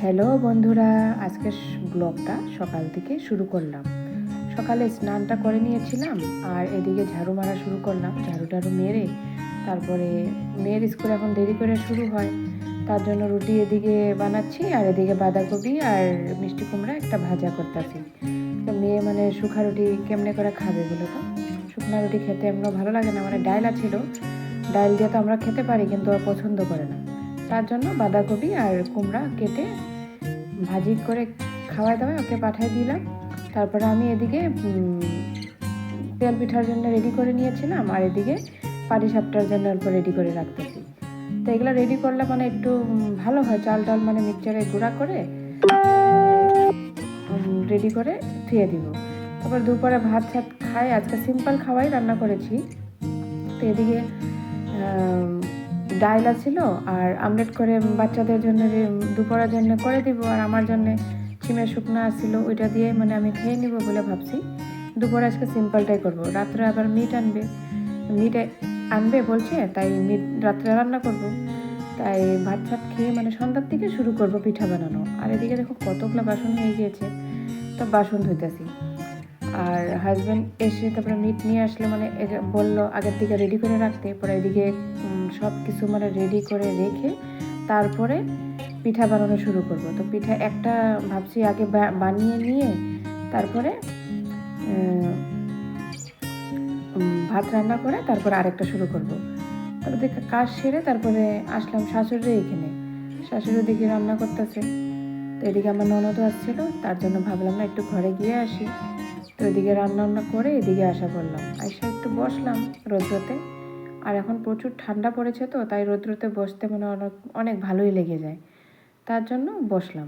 Hello বন্ধুরা, আজকে ব্লগটা সকাল থেকে শুরু করলাম। সকালে স্নানটা করে নিয়েছিলাম আর এদিকে ঝাড়ু মারা শুরু করলাম। ঝাড়ু টাড়ু মেরে তারপরে মেয়ের স্কুল এখন দেরি করে শুরু হয়, তার জন্য রুটি এদিকে বানাচ্ছি আর এদিকে বাঁধাকপি আর মিষ্টি কুমড়া একটা ভাজা করতেছি। তো মেয়ে শুখা রুটি কেমনে করে খাবে বলো তো? শুকনা রুটি খেতে এমন ভালো লাগে না, ডাল ছিল, ডাল দিয়ে তো আমরা খেতে পারি কিন্তু ও পছন্দ করে না। তার জন্য বাঁধাকপি আর কুমড়া কেটে ভাজি করে খাওয়া দাওয়া ওকে পাঠিয়ে দিলাম। তারপরে আমি এদিকে তেল পিঠার জন্য রেডি করে নিয়েছিলাম আর এদিকে পাটিসাপটার জন্য অল্প রেডি করে রাখতেছি। তো এগুলো রেডি করলে একটু ভালো হয়। চাল ডাল মিক্সচারে গুঁড়া করে রেডি করে ধুয়ে দিব। তারপর দুপুরে ভাত ছাত খাই, আজকে সিম্পল খাওয়াই রান্না করেছি। তো এদিকে ডাল ছিল আর আমলেট করে বাচ্চাদের জন্য দুপুরের জন্য করে দিব, আর আমার জন্য চিমের শুকনা ছিল, ওইটা দিয়ে আমি খেয়ে নিব বলে ভাবছি। দুপুরে আজকে সিম্পলটাই করব। রাত্রে আবার মিট আনবে বলছে, তাই মিট রাত্রে রান্না করব। তাই ভাত ভাত খেয়ে সন্ধ্যার থেকে শুরু করব পিঠা বানানো। আর এদিকে দেখো কতগুলো বাসন হয়ে গিয়েছে, তো বাসন ধুইতেছি। আর হাজব্যান্ড এসে তারপরে মিট নিয়ে আসলে বললো আগের থেকে রেডি করে রাখতে। পরে এদিকে সব কিছু রেডি করে রেখে তারপরে পিঠা বানানো শুরু করব। তো পিঠা একটা ভাবছি আগে বানিয়ে নিয়ে তারপরে ভাত রান্না করে তারপরে আরেকটা শুরু করব। তারপরে কাজ সেরে তারপরে আসলাম শাশুড়ি এখানে। শাশুড়ি দিকে রান্না করতেছে। তো এদিকে আমার ননদও আসছিল, তার জন্য ভাবলাম না একটু ঘরে গিয়ে আসি। তো এদিকে রান্না করে এদিকে আসা করলাম। আইসা একটু বসলাম রৌদ্রতে। আর এখন প্রচুর ঠান্ডা পড়েছে, তো তাই রৌদ্রতে বসতে অনেক ভালোই লেগে যায়, তার জন্য বসলাম।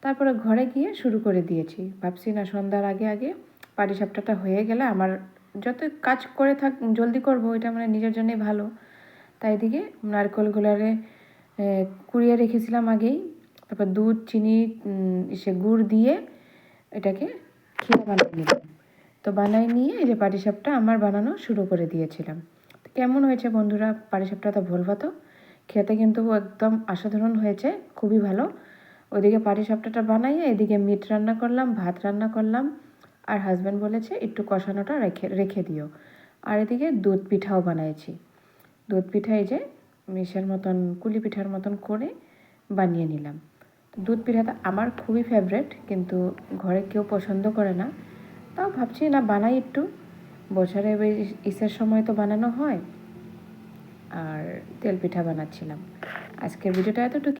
তারপরে ঘরে গিয়ে শুরু করে দিয়েছি। ভাবছি না সন্ধ্যার আগে আগে পাটিসাপটাটা হয়ে গেলে আমার যত কাজ করে জলদি করবো, এটা নিজের জন্যই ভালো। তাই এদিকে নারকেলগুলারে কুড়িয়ে রেখেছিলাম আগেই। তারপর দুধ চিনি গুড় দিয়ে এটাকে ক্ষীর বানিয়ে নিলাম। তো বানাই নিয়ে এই যে পাটিসাপটা আমার বানানো শুরু করে দিয়েছিলাম। কেমন হয়েছে বন্ধুরা পাটিসাপটা? তো বলবো তো। খেতে কিন্তু একদম অসাধারণ হয়েছে, খুবই ভালো। ওইদিকে পাটিসাপটাটা বানাইয়ে এদিকে মিট রান্না করলাম, ভাত রান্না করলাম। আর হাজব্যান্ড বলেছে একটু কষানোটা রেখে দিও। আর এদিকে দুধ পিঠাও বানিয়েছি। দুধ পিঠা এই যে মিশের মতন কুলি পিঠার মতন করে বানিয়ে নিলাম। দুধ পিঠাটা আমার খুবই ফেভারেট, কিন্তু ঘরে কেউ পছন্দ করে না। তাও ভাবছি না বানাই একটু, বছরে ইসের সময় তো বানানো হয়। আর তেল পিঠা বানাচ্ছিলাম। আজকের ভিডিওটা এতটুকু।